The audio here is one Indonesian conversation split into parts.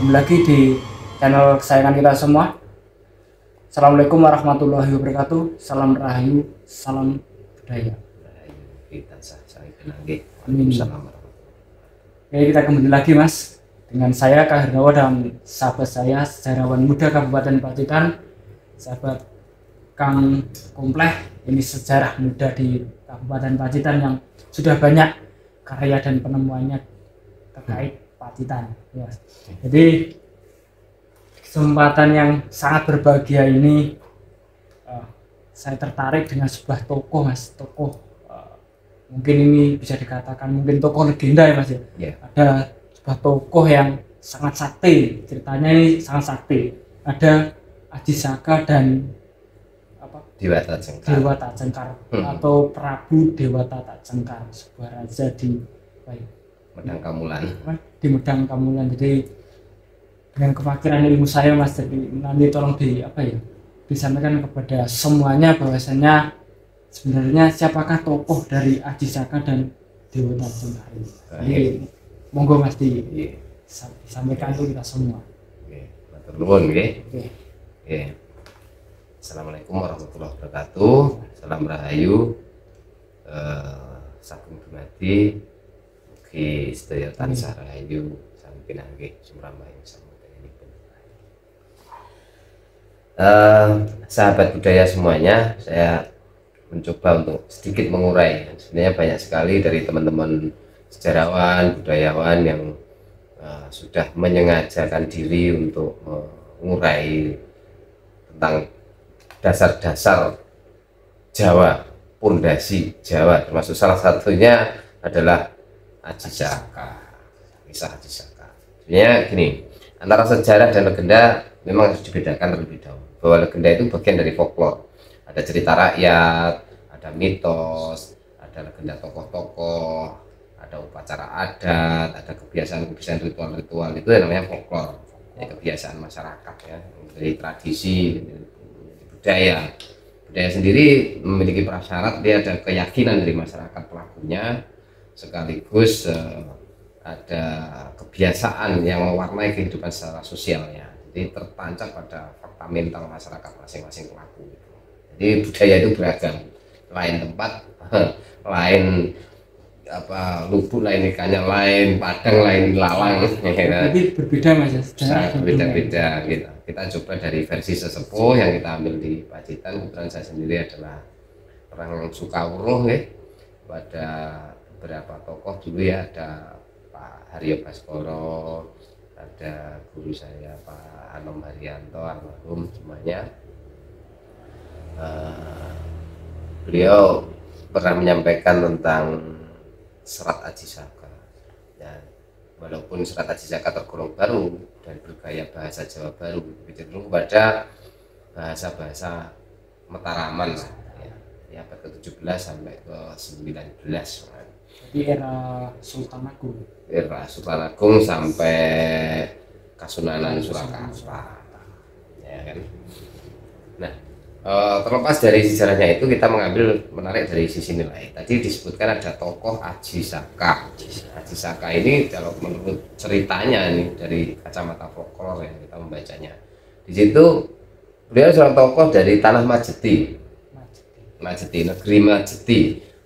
Kembali lagi di channel kesayangan kita semua. Assalamualaikum warahmatullahi wabarakatuh. Salam rahayu, salam budaya. Kita saling kenangi. Amin. Salam. Oke, kita kembali lagi Mas dengan saya Kak Hernawa dan sahabat saya sejarawan muda Kabupaten Pacitan, sahabat Kang Kompleh. Ini sejarah muda di Kabupaten Pacitan yang sudah banyak karya dan penemuannya terkait Pacitan. Ya. Jadi kesempatan yang sangat berbahagia ini saya tertarik dengan sebuah tokoh Mas, tokoh mungkin ini bisa dikatakan mungkin tokoh legenda ya Mas ya. Yeah. Ada sebuah tokoh yang sangat sakti, ceritanya ini sangat sakti. Ada Aji Saka dan Dewata Cengkar atau Prabu Dewata Cengkar, sebuah raja di Medang Kamulan. Di Medang Kamulan. Jadi dengan kefakiran ilmu saya Mas, jadi nanti tolong disampaikan kepada semuanya bahwasanya sebenarnya siapakah tokoh dari Aji Saka dan Dewata Cengkar ini. Jadi monggo Mas disampaikan untuk kita semua. Matur nuwun nggih. Assalamualaikum warahmatullahi wabarakatuh. Salam rahayu. Sagung dumadi mugi sedaya tansah rahayu sampun pinanggih sumrambahing samudayanipun. Sahabat budaya semuanya, saya mencoba untuk sedikit mengurai. Sebenarnya banyak sekali dari teman-teman sejarawan, budayawan yang sudah menyengajakan diri untuk mengurai tentang dasar-dasar Jawa, pondasi Jawa, termasuk salah satunya adalah Aji Saka, kisah Aji Saka. Sebenarnya gini, antara sejarah dan legenda memang harus dibedakan terlebih dahulu. Bahwa legenda itu bagian dari folklore. Ada cerita rakyat, ada mitos, ada legenda tokoh-tokoh, ada upacara adat, ada kebiasaan-kebiasaan ritual-ritual, itu yang namanya folklore. Ya, kebiasaan masyarakat ya, dari tradisi, budaya sendiri memiliki prasyarat, dia ada keyakinan dari masyarakat pelakunya, sekaligus ada kebiasaan yang mewarnai kehidupan secara sosialnya. Jadi tertancap pada fakta mental masyarakat masing-masing pelaku. Jadi budaya itu beragam, lain tempat, lain lubuk, lain ikannya, lain padang, lain lalang. Jadi berbeda Mas ya, berbeda-beda gitu. Kita coba dari versi sesepuh yang kita ambil di Pacitan. Kebetulan saya sendiri adalah orang Sukawuruh ya. Pada beberapa tokoh dulu ya, ada Pak Haryo Baskoro, ada guru saya Pak Anom Haryanto almarhum semuanya. Beliau pernah menyampaikan tentang serat Aji Saka. Ya, walaupun serat Aji Saka tergolong baru dan bergaya bahasa Jawa baru, cenderung kepada bahasa-bahasa Mataraman ya, abad ke-17 sampai ke-19. Jadi era Sultan Agung sampai Kasunanan Surakarta. Ya kan. Nah, terlepas dari sejarahnya itu, kita menarik dari sisi nilai. Tadi disebutkan ada tokoh Aji Saka. Aji Saka ini kalau menurut ceritanya nih dari kacamata folklore yang kita membacanya, di situ beliau seorang tokoh dari tanah Majeti,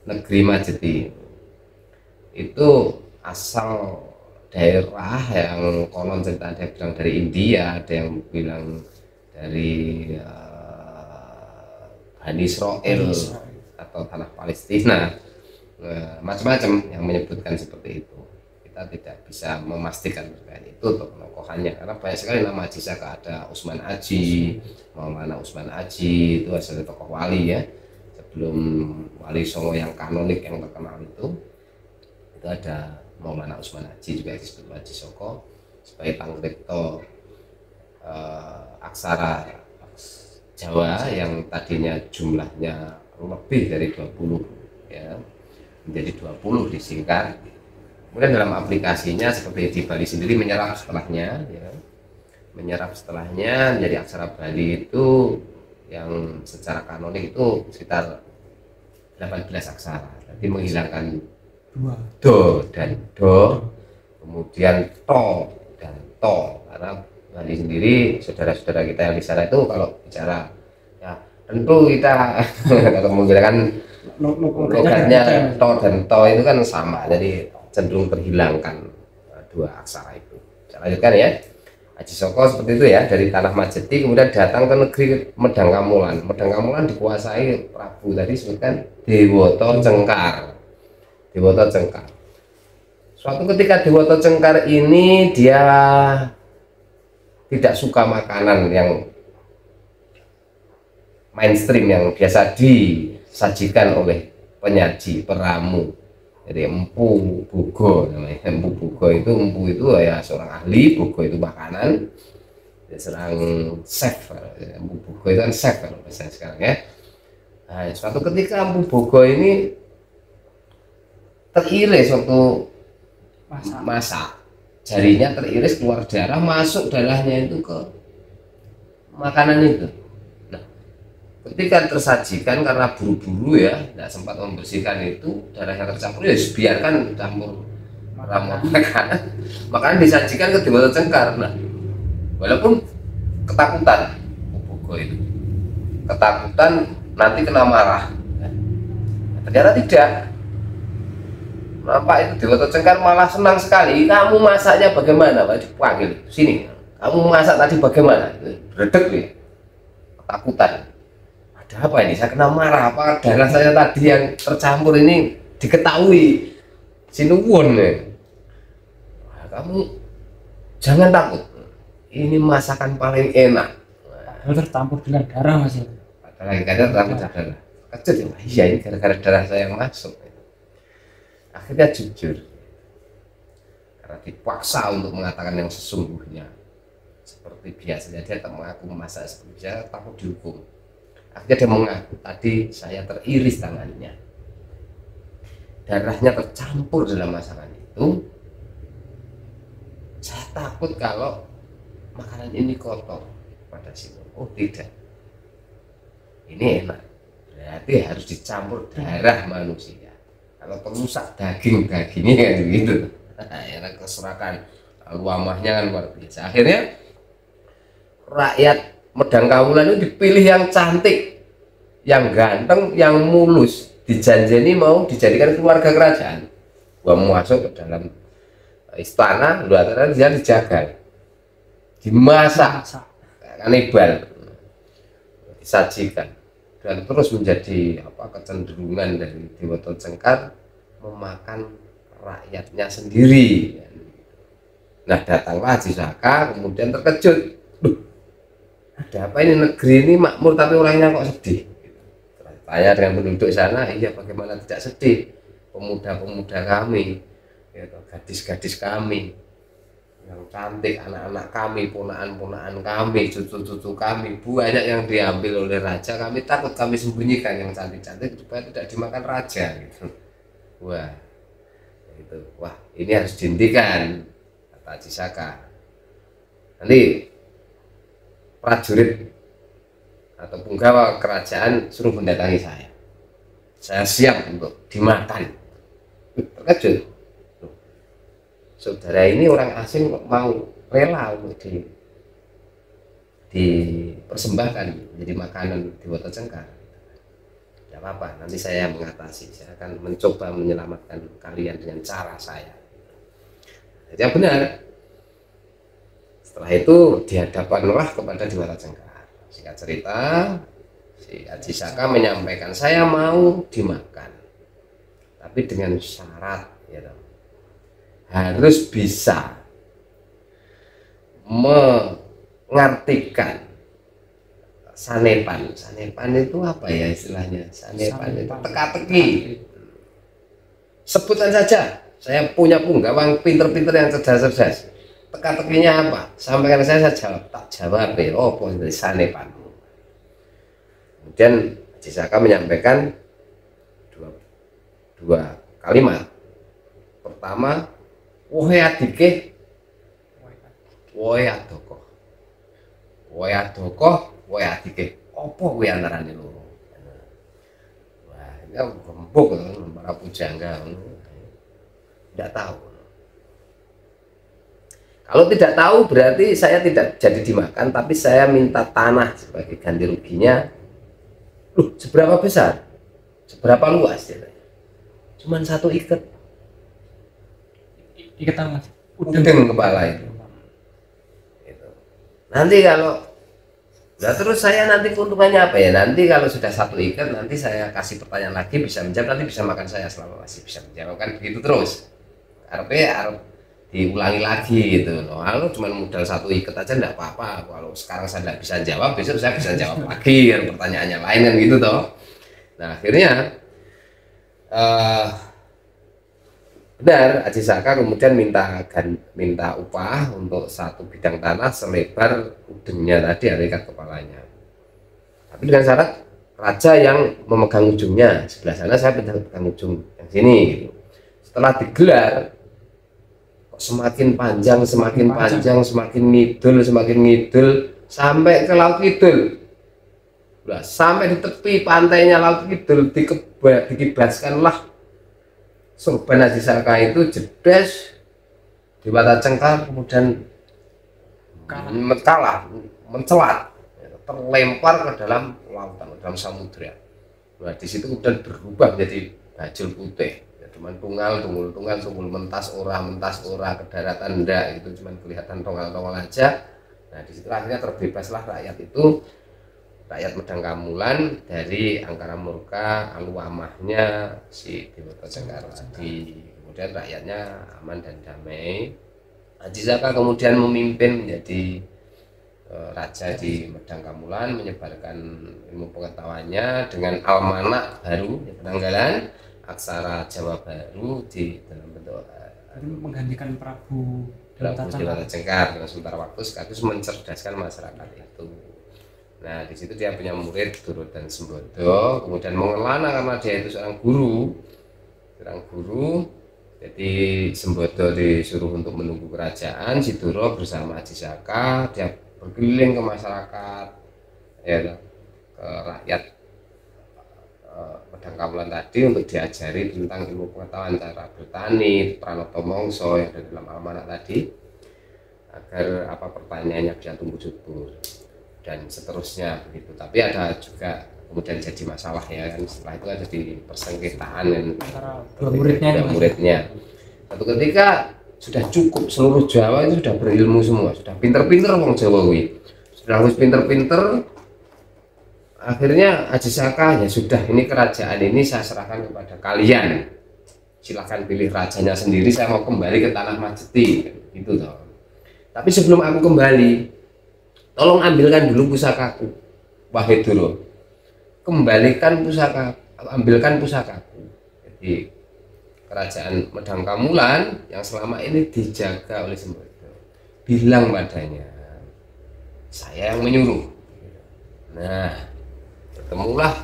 negeri Majeti itu asal daerah yang konon cerita, ada yang bilang dari India, ada yang bilang dari Bani Israel atau tanah Palestina, macam-macam yang menyebutkan seperti itu. Kita tidak bisa memastikan terkait itu untuk penokohannya, karena banyak sekali nama Aji Saka. Ada Usman Aji, Maulana Usman Aji, itu asal tokoh wali ya, sebelum Wali Songo yang kanonik yang terkenal itu ada Maulana Usman Aji, juga disebut Aji Saka, sebagai pangripto aksara Jawa yang tadinya jumlahnya lebih dari 20 ya, menjadi 20 disingkat. Kemudian dalam aplikasinya seperti di Bali sendiri menyerap setelahnya menjadi aksara Bali itu yang secara kanonik itu sekitar 18 aksara. Jadi menghilangkan do dan do, kemudian to dan to, karena Bali sendiri saudara-saudara kita yang di sana itu kalau bicara ya tentu kita kalau menggunakan logatnya to dan to itu kan sama, jadi cenderung terhilangkan dua aksara itu. Saya lanjutkan ya. Aji Soko seperti itu ya, dari tanah Majeti kemudian datang ke negeri Medang Kamulan. Medang Kamulan dikuasai Prabu tadi sebutkan Dewoto Cengkar. Dewoto Cengkar. Suatu ketika Dewoto Cengkar ini dia tidak suka makanan yang mainstream yang biasa disajikan oleh penyaji, peramu. Jadi empu bugo namanya. Empu itu ya seorang ahli, bugo itu makanan, ya, seorang chef. Empu bugo itu kan chef kalau bahasa sekarang ya. Nah, suatu ketika empu bugo ini teriris waktu masak, jarinya teriris keluar darah, masuk darahnya itu ke makanan itu. Ketika tersajikan karena buru-buru ya, tidak sempat membersihkan itu, darahnya tercampur ya biarkan campur ramuan makanan disajikan ke Dewoto Cengkar. Nah, walaupun ketakutan Bogo itu ketakutan nanti kena marah, ternyata tidak. Nampak itu Dewoto Cengkar malah senang sekali. Kamu masaknya bagaimana Pak? Dipanggil sini, kamu masak tadi bagaimana? Redek nih, ketakutan. Ada apa ini? Saya kena marah apa? Darah saya tadi yang tercampur ini diketahui sinuwun nih. Nah, kamu jangan takut. Ini masakan paling enak. Tercampur dengan darah Mas. Padahal kadang tercampur darah. Kecil ya. Iya ini gara-gara darah saya yang masuk. Akhirnya jujur. Karena dipaksa untuk mengatakan yang sesungguhnya. Seperti biasanya dia tak mengaku masak seperti biasa, takut dihukum. Akhirnya dia mengaku, tadi saya teriris tangannya, darahnya tercampur dalam masakan itu. Saya takut kalau makanan ini kotor pada sini. Oh tidak, ini enak, berarti harus dicampur darah manusia. Kalau perusak dagingnya kan begitu. Enak keserakan, luamahnya kan luar biasa. Akhirnya rakyat Medang Kamulan itu dipilih yang cantik, yang ganteng, yang mulus, dijanjeni mau dijadikan keluarga kerajaan. Gua masuk ke dalam istana, luar dia dijaga, dimasak, kanibal, disajikan, dan terus menjadi kecenderungan dari Dewoto Cengkar memakan rakyatnya sendiri. Nah datanglah Aji Saka kemudian terkejut. Ada apa ini, negeri ini makmur tapi orangnya kok sedih. Tanya dengan penduduk sana, iya bagaimana tidak sedih, pemuda-pemuda kami, gadis-gadis kami yang cantik, anak-anak kami, ponaan-ponaan kami, cucu-cucu kami, banyak yang diambil oleh raja. Kami takut, kami sembunyikan yang cantik-cantik supaya tidak dimakan raja gitu. Wah itu, wah ini harus dihentikan, kata Aji Saka. Nanti prajurit atau punggawa kerajaan suruh mendatangi saya siap untuk dimakan. Terkejut, saudara ini orang asing kok mau rela untuk dipersembahkan menjadi makanan Dewoto Cengkar. Tidak apa-apa, nanti saya mengatasi, saya akan mencoba menyelamatkan kalian dengan cara saya. Jadi yang benar. Setelah itu dihadapanlah kepada Dewoto Cengkar. Singkat cerita, si Aji Saka menyampaikan, saya mau dimakan, tapi dengan syarat ya, harus bisa mengartikan sanepan. Sanepan itu apa ya istilahnya? Sanepan itu teka-teki. Sebutkan saja, saya punya punggawang pinter-pinter yang cerdas-cerdas. Teka-tekinya apa? Sampaikan saya jawab, tak jawab ya, oh dari sanepan. Kemudian Aji Saka menyampaikan dua kalimat. Pertama, wohe adike, wohe adoko. Wohe adoko, wohe adike. Apa kuwi antarane loro? Wah, ini gembok para pujangga. Tidak tahu. Kalau tidak tahu berarti saya tidak jadi dimakan, tapi saya minta tanah sebagai ganti ruginya. Loh, seberapa besar? Seberapa luas? Cuman 1 ikat. Ikatan mas. Udeng kepala itu. Nanti kalau terus saya nanti keuntungannya apa ya? Nanti kalau sudah 1 ikat, nanti saya kasih pertanyaan lagi, bisa menjawab, nanti bisa makan saya selama masih bisa menjawab, kan begitu terus. Harus diulangi lagi gitu loh. Kalau cuma modal 1 ikat aja enggak apa-apa. Kalau sekarang saya tidak bisa jawab, besok saya bisa jawab lagi kan, pertanyaannya lain kan gitu toh. Nah akhirnya benar, Haji Saka kemudian minta upah untuk 1 bidang tanah selebar udengnya tadi, ikat kepalanya. Tapi dengan syarat raja yang memegang ujungnya, sebelah sana saya pegang ujung yang sini. Gitu. Setelah digelar, kok semakin panjang, semakin ngidul sampai ke Laut Kidul. Nah, sampai di tepi pantainya Laut Kidul dikibaskanlah sorban Haji Saka itu jedes di Mata Cengkar, kemudian mencelat, terlempar ke dalam lautan, ke dalam samudra. Nah di situ kemudian berubah menjadi bajul putih, ya, cuman tunggal, tunggul mentas ora, ke daratan ndak, itu cuman kelihatan tonggal aja. Nah di situ akhirnya terbebaslah rakyat itu, rakyat Medang Kamulan dari angkara murka aluamahnya si Dewata Cengkar tadi. Kemudian rakyatnya aman dan damai. Haji Saka kemudian memimpin menjadi raja di Medang Kamulan, menyebarkan ilmu pengetahuannya dengan almanak baru, penanggalan aksara Jawa baru di dalam bentuk menggantikan Prabu Dewata Cengkar dengan sementara waktu sekaligus mencerdaskan masyarakat itu. Nah di situ dia punya murid Doro dan Sembodo, kemudian mengelana karena dia itu seorang guru. Jadi Sembodo disuruh untuk menunggu kerajaan, si Doro bersama Haji Saka dia berkeliling ke masyarakat, ya, ke rakyat Medang Kamulan tadi untuk diajari tentang ilmu pengetahuan cara bertani, Pranoto Mongso yang ada dalam almanak tadi, agar pertaniannya bisa tumbuh subur dan seterusnya begitu. Tapi ada juga kemudian jadi masalah ya kan, setelah itu kan jadi persengketaan antara dua muridnya. Satu ketika sudah cukup, seluruh Jawa itu sudah berilmu semua, sudah pinter-pinter orang Jawa sudah harus pinter-pinter. Akhirnya Haji Saka, ya sudah, ini kerajaan ini saya serahkan kepada kalian, silahkan pilih rajanya sendiri, saya mau kembali ke tanah Majeti gitu toh. Tapi sebelum aku kembali, tolong ambilkan dulu pusakaku, wahai Doro. Kembalikan ambilkan pusakaku. Jadi kerajaan Medang Kamulan yang selama ini dijaga oleh Sembodo, bilang padanya, saya yang menyuruh. Nah, bertemulah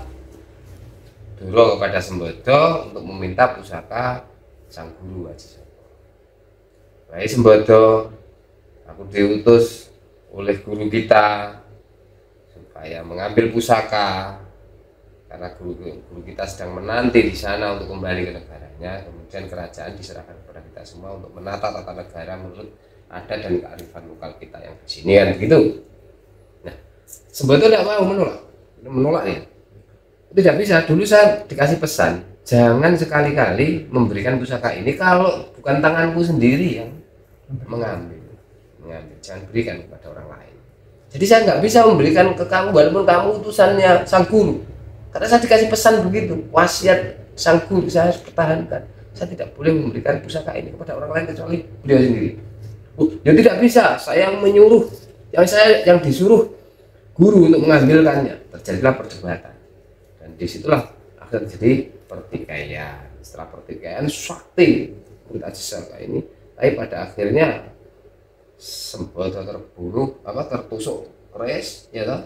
Doro kepada Sembodo untuk meminta pusaka sang guru Haji Saka. Baik Sembodo, aku diutus oleh guru kita supaya mengambil pusaka karena guru kita sedang menanti di sana untuk kembali ke negaranya. Kemudian kerajaan diserahkan kepada kita semua untuk menata tata negara menurut adat dan kearifan lokal kita yang di sini kan begitu. Nah, Sembodo tidak mau, menolak ya. Tidak bisa. Dulu saya dikasih pesan, jangan sekali-kali memberikan pusaka ini kalau bukan tanganku sendiri yang mengambil, jangan berikan kepada orang lain. Jadi saya nggak bisa memberikan ke kamu walaupun kamu utusannya sang guru, karena saya dikasih pesan begitu, wasiat sang guru saya harus pertahankan. Saya tidak boleh memberikan pusaka ini kepada orang lain kecuali beliau sendiri. Ya tidak bisa, saya yang menyuruh, yang disuruh guru untuk mengambilkannya. Terjadilah perdebatan dan disitulah akhirnya jadi pertikaian. Setelah pertikaian sakti murid Haji Saka ini, tapi pada akhirnya Sembodo terbunuh, tertusuk keris, ya toh.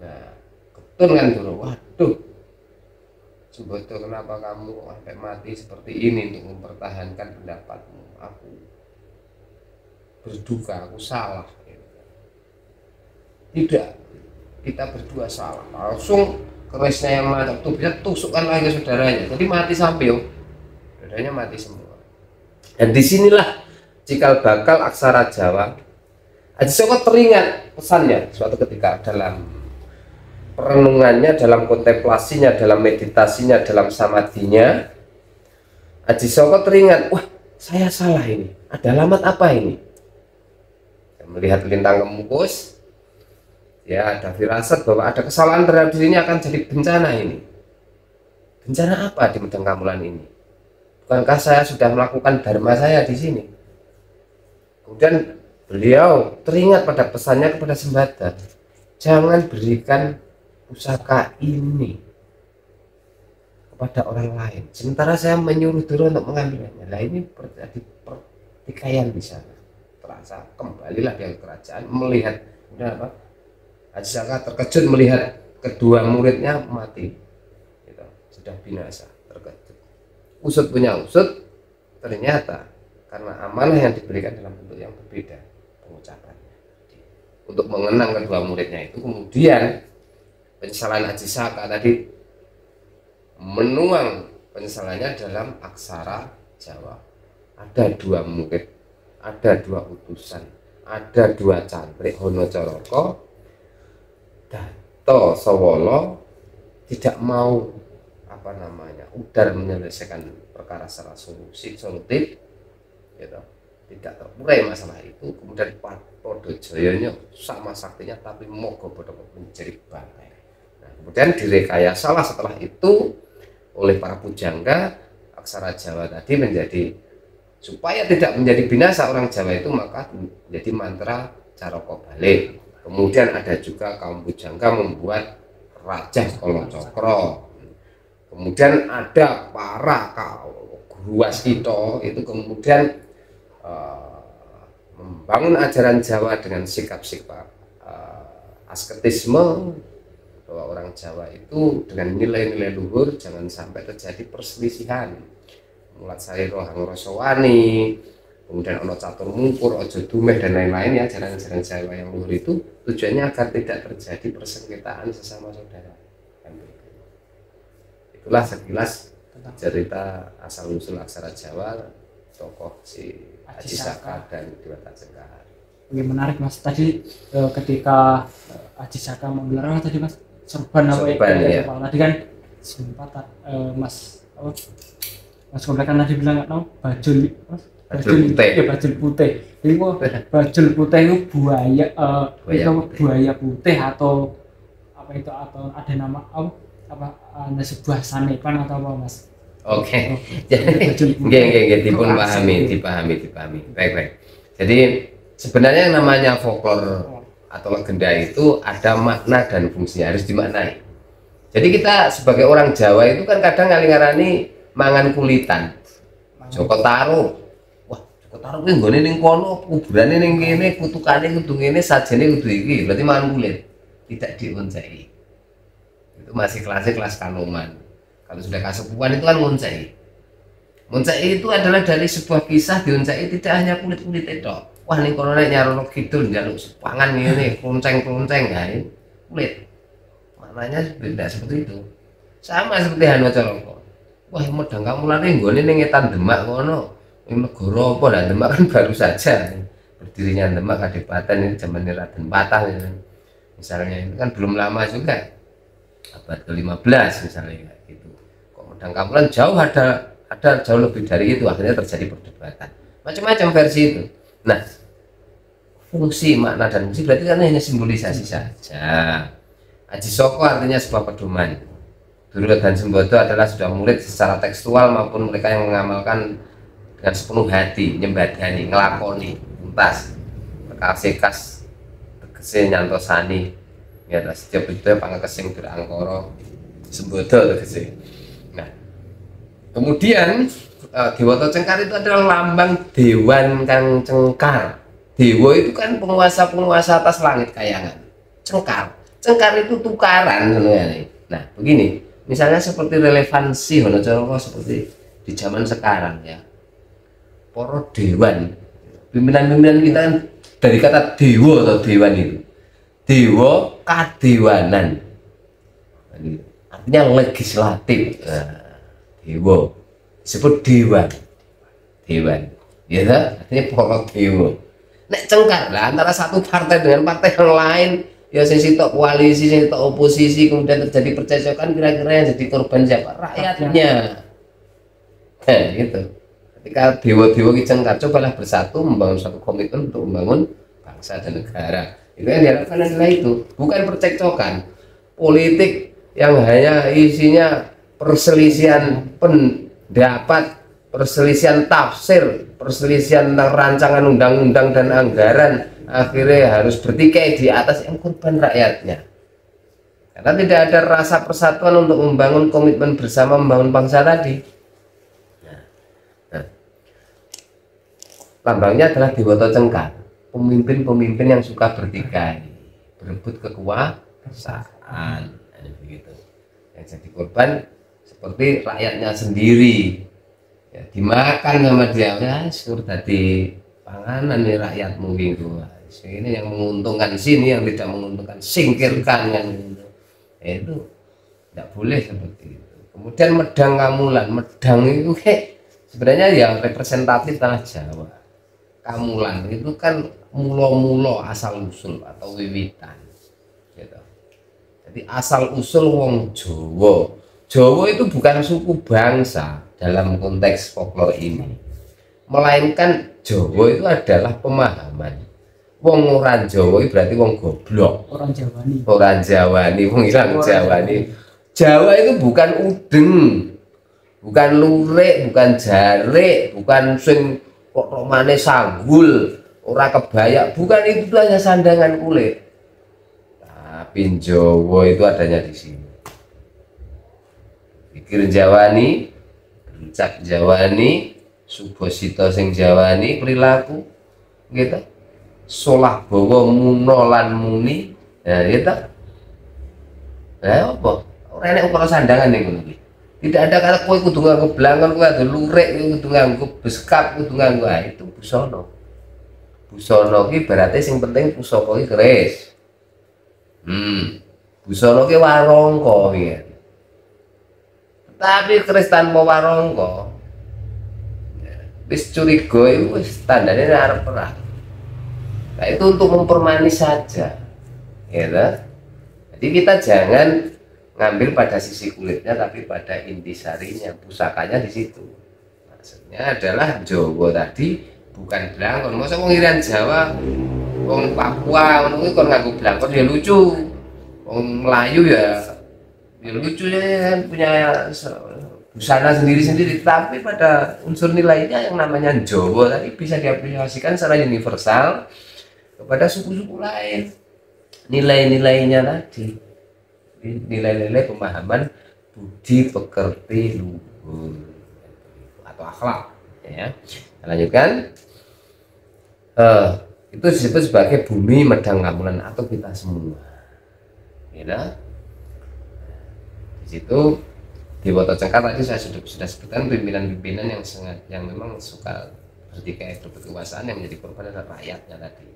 Nah, ketun kan Doro, waduh, Sembodo kenapa kamu sampai mati seperti ini untuk mempertahankan pendapatmu? Aku berduka, aku salah. Tidak, kita berdua salah. Langsung kerisnya yang mati tuh bisa tusukkan lagi saudaranya, jadi mati sampai saudaranya mati semua. Dan disinilah cikal bakal aksara Jawa. Aji Saka teringat pesannya suatu ketika dalam perenungannya, dalam kontemplasinya, dalam meditasinya, dalam samadhinya. Aji Saka teringat, wah saya salah ini, ada alamat apa ini? Melihat lintang kemukus, ya ada firasat bahwa ada kesalahan terhadap dirinya akan jadi bencana ini. Bencana apa di Medang Kamulan ini? Bukankah saya sudah melakukan dharma saya di sini? Kemudian beliau teringat pada pesannya kepada Sembada, jangan berikan pusaka ini kepada orang lain, sementara saya menyuruh Doro untuk mengambilnya. Nah ini terjadi pertikaian di sana. Terasa kembalilah dia ke kerajaan melihat, udah apa? Aji Saka terkejut melihat kedua muridnya mati, gitu, sudah binasa. Terkejut. Usut punya usut, ternyata karena amanah yang diberikan dalam bentuk yang berbeda pengucapannya. Untuk mengenang kedua muridnya itu, kemudian penyesalan Aji Saka tadi menuang penyesalannya dalam aksara Jawa. Ada dua murid, ada dua utusan, ada dua cantrik Honocoroko, Dato Sawolo tidak mau udar menyelesaikan perkara secara solutif, gitu, tidak terurai masalah itu. Kemudian Padha Jayanya sama saktinya tapi mogo bodoh menjadi bangkai. Nah, kemudian direkayasalah setelah itu oleh para pujangga aksara Jawa tadi menjadi, supaya tidak menjadi binasa orang Jawa itu, maka menjadi mantra Caraka Balik. Kemudian ada juga kaum pujangga membuat Rajah Kala Cakra. Kemudian ada para guru waskita itu kemudian membangun ajaran Jawa dengan sikap-sikap asketisme, bahwa orang Jawa itu dengan nilai-nilai luhur, jangan sampai terjadi perselisihan. Mulat sari rohang rosowani, kemudian ono catur mungkur, ojo dumeh, dan lain-lain, ya, ajaran-ajaran Jawa yang luhur itu tujuannya agar tidak terjadi persengketaan sesama saudara. Itulah sekilas cerita asal usul aksara Jawa tokoh si Aji Saka dan Dewata Cengkar. Oke, menarik Mas. Tadi ketika Aji Saka menggelar tadi Mas sorban apa ya? Tadi kan sempat Mas Komplek kan tadi bilang no bajul putih. Ya bajul putih. Jadi kok bajul putih itu buaya putih atau apa itu, atau ada nama ada sebuah sanepan atau apa Mas? Oke. Jadi nggih dipahami. Baik. Jadi sebenarnya yang namanya folklore atau legenda itu ada makna dan fungsinya, harus dimaknai. Jadi kita sebagai orang Jawa itu kan kadang ngaling-ngarani mangan kulitan. Joko Tarub. Wah, Joko Tarub kuwi nggone ning kono, kuburane ning kene, kutukane kudu ngene, sajene kudu iki. Berarti mangan kulit. Tidak dionceki. Itu masih kelas Kanoman. Kalau sudah kasepuan itu kan ngonceki. Ngonceki itu adalah dari sebuah kisah, dionceki tidak hanya kulit-kulit itu. Wah, ning kono nek nyarono kidul njaluk pangan ngene, klonceng-klonceng kae. Kulit. Maknanya tidak seperti itu. Sama seperti Hanocoroko. Wah, Medang Kamulan nggone ning Etan Demak kono. Ing negara apa lah, Demak kan baru saja berdirinya Demak Kadipaten ini zaman Raden Patah ya. Misalnya itu kan belum lama juga, abad ke-15 misalnya gitu. Kok Medang Kamulan jauh ada jauh lebih dari itu, akhirnya terjadi perdebatan. Macam-macam versi itu. Nah, fungsi, makna dan fungsi berarti kan hanya simbolisasi saja. Aji Saka artinya sebuah pedoman. Duru dan Sembada adalah sudah murid secara tekstual maupun mereka yang mengamalkan dengan sepenuh hati, nyembadani, ngelakoni, tuntas, tekasikas, tegese nyantosani, ya setiap itu pangkesing berangkara, Sembada tegese. Nah, kemudian Dewata Cengkar itu adalah lambang Dewan Kang Cengkar. Dewa itu kan penguasa atas langit kayangan. Cengkar itu tukaran sebenarnya. Nah, begini. Misalnya seperti relevansi Honocoroko seperti di zaman sekarang ya. Para dewan, pimpinan-pimpinan kita kan dari kata dewa atau dewan itu. Dewa kadewanan. Artinya legislatif. Nah, dewa disebut dewan. ya artinya para dewa. Nek cengkar lah antara satu partai dengan partai yang lain, ya sing sitok koalisi, sing sitok oposisi, kemudian terjadi percecokan, kira-kira yang jadi korban siapa? Rakyatnya. Nah, gitu. Ketika dewa-dewa ki cengkar, cobalah bersatu membangun satu komitmen untuk membangun bangsa dan negara. Itu yang diharapkan adalah itu, bukan percekcokan politik yang hanya isinya perselisihan pendapat, perselisihan tafsir, perselisihan tentang rancangan undang-undang dan anggaran, akhirnya harus bertikai di atas yang korban rakyatnya. Karena tidak ada rasa persatuan untuk membangun komitmen bersama membangun bangsa tadi. Lambangnya adalah Dewata Cengkar, pemimpin-pemimpin yang suka bertikai, berebut kekuasaan, begitu. Yang jadi korban seperti rakyatnya sendiri, ya, dimakan sama dia, ya syukur tadi panganan nih rakyatmu gitu. Ini yang menguntungkan sini, yang tidak menguntungkan singkirkan, yang itu tidak boleh seperti itu. Kemudian medang kamulan, medang itu sebenarnya ya representatif tanah Jawa. Kamulan itu kan mulo-mulo asal usul atau wiwitan gitu. Jadi asal usul wong Jawa. Jawa itu bukan suku bangsa dalam konteks folklore ini, melainkan Jawa itu adalah pemahaman. Wong orang Jawa itu berarti wong goblok, orang Jawani, orang Jawani, wong ilang Jawani. Jawa itu bukan udeng, bukan lurik, bukan jarik, bukan sing kok romane sanggul, ora kebaya, bukan, itu hanya sandangan kulit. Tapi Jawa itu adanya di sini. Pikir Jawani, ucap Jawani, subosito sing Jawani, perilaku gitu. Solah bawa muno lan muni, ya gitu. Nah, apa? Ora enek ukara sandangan ning ngono iki. Tidak ada kata kowe kudu nganggo blangon, kowe kudu lurik, kowe kudu nganggo beskap, kudu nganggo itu busana. Busana ki berarti sing penting pusaka ki keris. Busana ki warangka piye. Tapi keris tanpa warangka wis curiga iku wis tandane arep perang. Nah, itu untuk mempermanis saja. Ya, jadi kita jangan ngambil pada sisi kulitnya, tapi pada intisarinya, pusakanya di situ. Maksudnya adalah Jawa tadi bukan blangkon. Masa wong irian Jawa, wong Papua, wong kon nganggo blangkon ya lucu. Wong Melayu ya lucu ya kan, punya busana sendiri-sendiri. Tapi pada unsur nilainya yang namanya Jawa tadi bisa diaplikasikan secara universal kepada suku-suku lain. Nilai-nilainya tadi, nilai-nilai pemahaman budi pekerti luhur atau akhlak, ya. Lanjutkan, itu disebut sebagai bumi medang kamulan atau kita semua, ya. Di situ Dewata Cengkar tadi saya sudah sebutkan pimpinan-pimpinan yang memang suka bertikai berbekuasaan, yang menjadi korban adalah rakyatnya tadi.